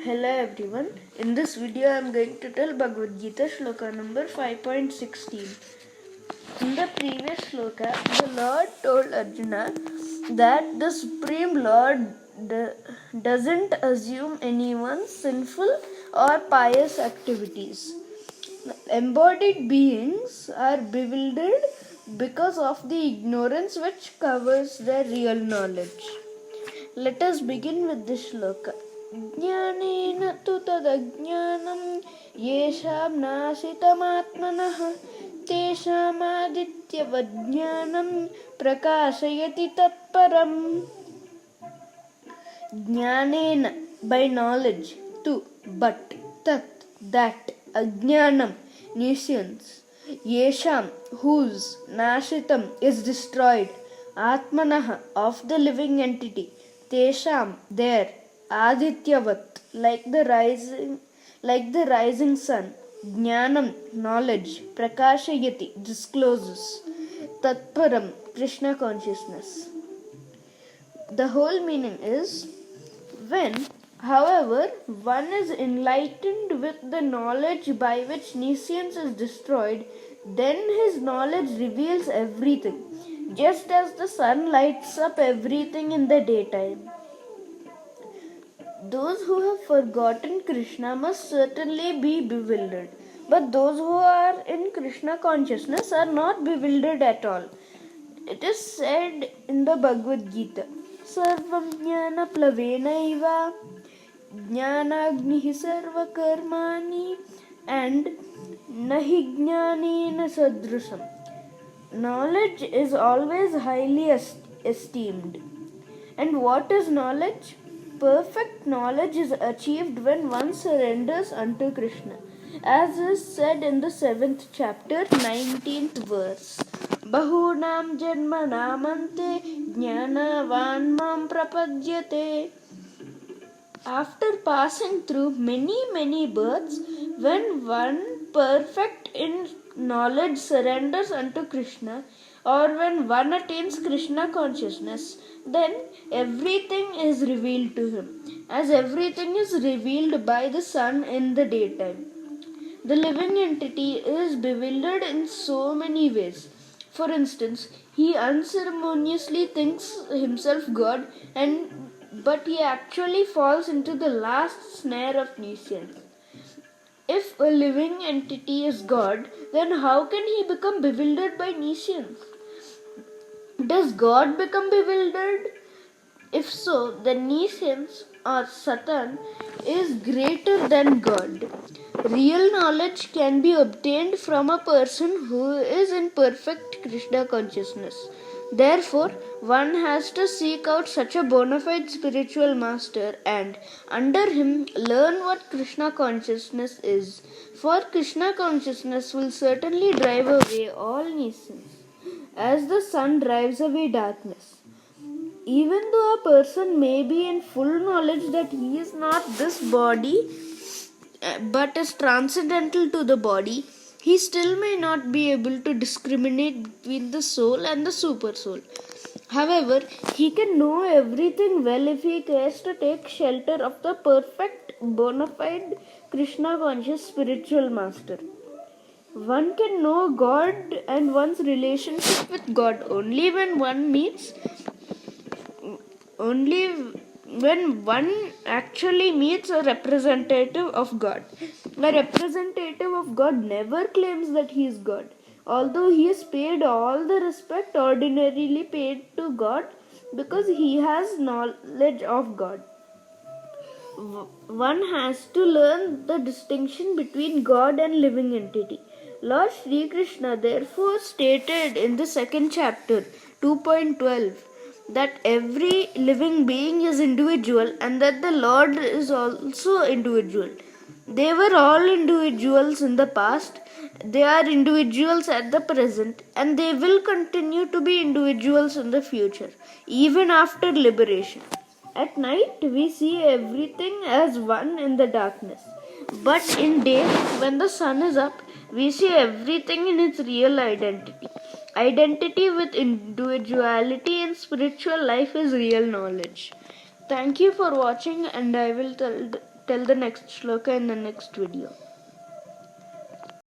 Hello everyone. In this video I am going to tell Bhagavad Gita shloka number 5.16. In the previous shloka, the Lord told Arjuna that the Supreme Lord doesn't assume anyone's sinful or pious activities. Embodied beings are bewildered because of the ignorance which covers their real knowledge. Let us begin with this shloka. ज्ञानेन तु तदज्ञानं येषां नाशितमात्मनः तेषामादित्यवज्ञानं प्रकाशयति तत्परम्. Jnanena, by knowledge, tu, but, tat, that, ajnanam, nescience, yesham, whose, nashitam, is destroyed, atmanaha, of the living entity, tesham, their, adityavat, like the rising sun, jnanam, knowledge, prakashayati, discloses, tatparam, Krishna consciousness. The whole meaning is, when, however, one is enlightened with the knowledge by which nescience is destroyed, then his knowledge reveals everything, just as the sun lights up everything in the daytime. Those who have forgotten Krishna must certainly be bewildered, but those who are in Krishna consciousness are not bewildered at all. It is said in the Bhagavad Gita, Sarvam jnana plavenaiva jnanagnihi sarva karmani and nahi jnanena sadrusam. Knowledge is always highly esteemed. And what is knowledge? Perfect knowledge is achieved when one surrenders unto Krishna, as is said in the 7th chapter, 19th verse. Bahunam janmanamante jnanavan mam prapadyate. After passing through many births, when one perfect in knowledge surrenders unto Krishna, or when one attains Krishna consciousness, then everything is revealed to him, as everything is revealed by the sun in the daytime. The living entity is bewildered in so many ways. For instance, he unceremoniously thinks himself God, but he actually falls into the last snare of nescience. If a living entity is God, then how can he become bewildered by nescience? Does God become bewildered? If so, then nescience or Satan is greater than God. Real knowledge can be obtained from a person who is in perfect Krishna consciousness. Therefore, one has to seek out such a bona fide spiritual master and, under him, learn what Krishna consciousness is. For Krishna consciousness will certainly drive away all nescience, as the sun drives away darkness. Even though a person may be in full knowledge that he is not this body but is transcendental to the body, he still may not be able to discriminate between the soul and the super soul. However, he can know everything well if he cares to take shelter of the perfect, bona fide, Krishna conscious spiritual master. One can know God and one's relationship with God only when one actually meets a representative of God. A representative of God never claims that he is God, although he is paid all the respect ordinarily paid to God because he has knowledge of God. One has to learn the distinction between God and living entity. Lord Sri Krishna therefore stated in the 2nd chapter, 2.12, that every living being is individual and that the Lord is also individual. They were all individuals in the past, they are individuals at the present, and they will continue to be individuals in the future, even after liberation. At night, we see everything as one in the darkness. But in day, when the sun is up, we see everything in its real identity. Identity with individuality in spiritual life is real knowledge. Thank you for watching, and I will tell the next shloka in the next video.